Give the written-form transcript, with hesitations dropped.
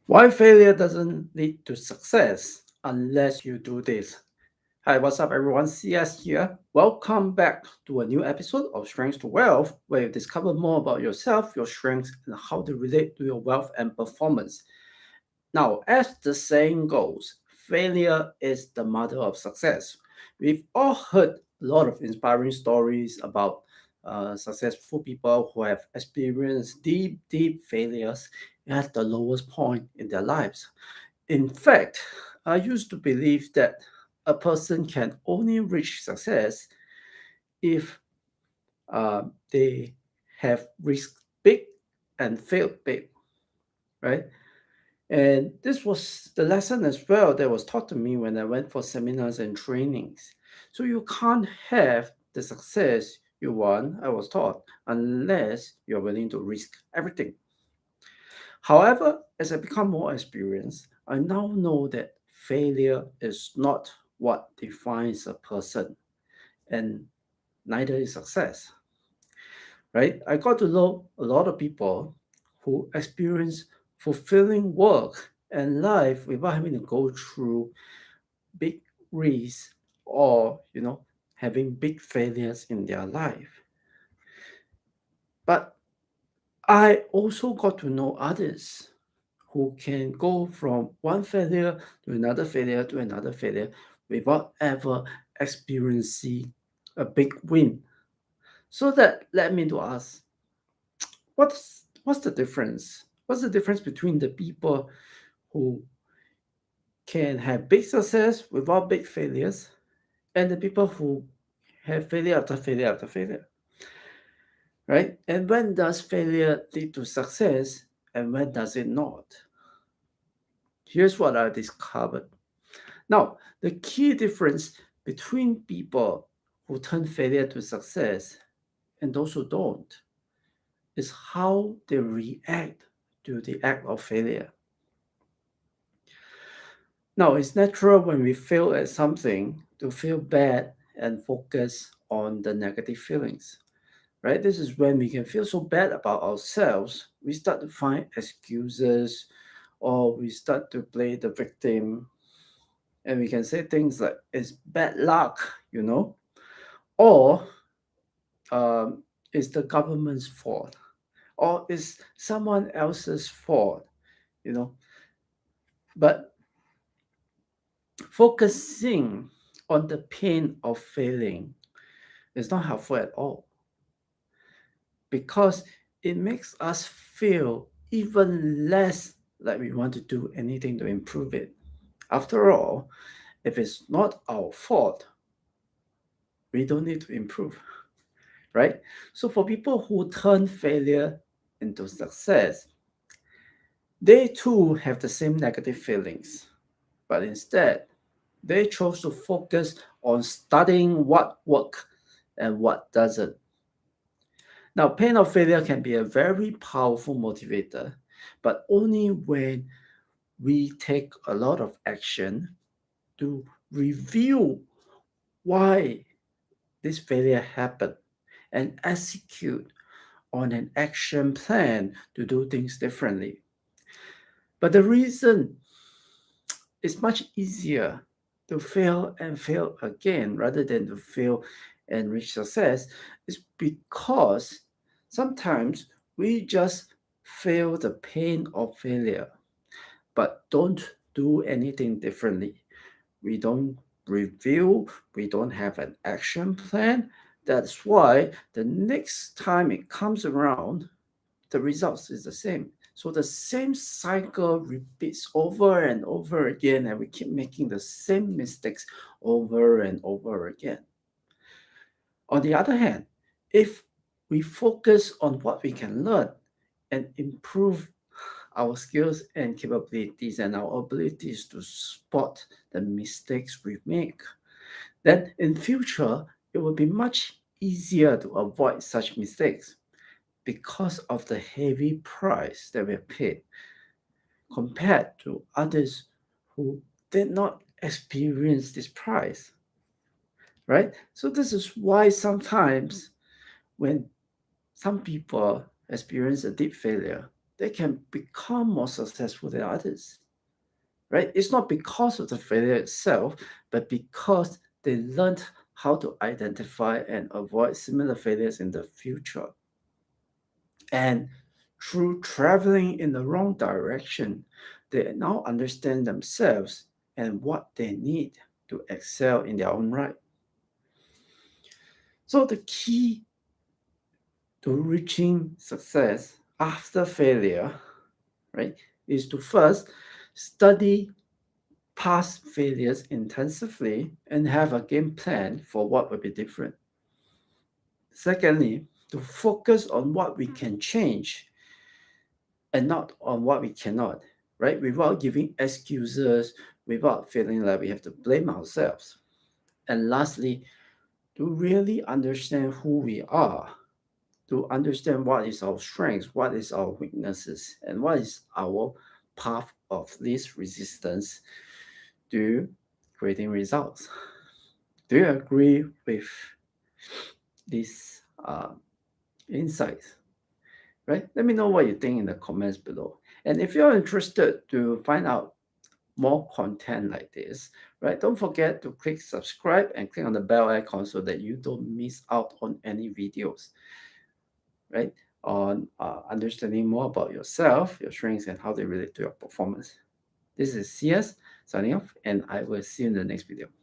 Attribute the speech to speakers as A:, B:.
A: Why failure doesn't lead to success unless you do this. Hi, what's up, everyone? CS here. Welcome back to a new episode of Strengths to Wealth, where you discover more about yourself, your strengths, and how they relate to your wealth and performance. Now, as the saying goes, failure is the mother of success. We've all heard a lot of inspiring stories about successful people who have experienced deep, deep failures at the lowest point in their lives. In fact, I used to believe that a person can only reach success if they have risked big and failed big, right? And this was the lesson as well that was taught to me when I went for seminars and trainings. So you can't have the success you want, I was taught, unless you're willing to risk everything. However, as I become more experienced, I now know that failure is not what defines a person, and neither is success, right? I got to know a lot of people who experience fulfilling work and life without having to go through big risks or, having big failures in their life. But I also got to know others who can go from one failure to another failure to another failure without ever experiencing a big win. So that led me to ask, what's the difference? What's the difference between the people who can have big success without big failures and the people who have failure after failure after failure, right? And when does failure lead to success and when does it not? Here's what I discovered. Now, the key difference between people who turn failure to success and those who don't is how they react to the act of failure. Now, it's natural when we fail at something to feel bad and focus on the negative feelings, right? This is when we can feel so bad about ourselves, we start to find excuses or we start to play the victim, and we can say things like, it's bad luck, or it's the government's fault, or it's someone else's fault, you know. But focusing on the pain of failing is not helpful at all because it makes us feel even less like we want to do anything to improve it. After all, if it's not our fault, we don't need to improve, right? So for people who turn failure into success, they too have the same negative feelings, but instead, they chose to focus on studying what works and what doesn't. Now, pain of failure can be a very powerful motivator, but only when we take a lot of action to review why this failure happened and execute on an action plan to do things differently. But the reason it's much easier to fail and fail again rather than to fail and reach success is because sometimes we just feel the pain of failure but don't do anything differently. We don't review, we don't have an action plan. That's why the next time it comes around, the results is the same. So the same cycle repeats over and over again, and we keep making the same mistakes over and over again. On the other hand, if we focus on what we can learn and improve our skills and capabilities and our abilities to spot the mistakes we make, then in future it will be much easier to avoid such mistakes because of the heavy price that we have paid compared to others who did not experience this price, right? So this is why sometimes when some people experience a deep failure, they can become more successful than others, right? It's not because of the failure itself, but because they learned how to identify and avoid similar failures in the future. And through traveling in the wrong direction, they now understand themselves and what they need to excel in their own right. So the key to reaching success after failure, right, is to first study past failures intensively and have a game plan for what will be different. Secondly, to focus on what we can change and not on what we cannot, right? Without giving excuses, without feeling like we have to blame ourselves. And lastly, to really understand who we are, to understand what is our strengths, what is our weaknesses, and what is our path of least resistance to creating results. Do you agree with these insights? Right? Let me know what you think in the comments below. And if you're interested to find out more content like this, right, don't forget to click subscribe and click on the bell icon so that you don't miss out on any videos, right, on understanding more about yourself, your strengths, and how they relate to your performance. This is CS signing off, and I will see you in the next video.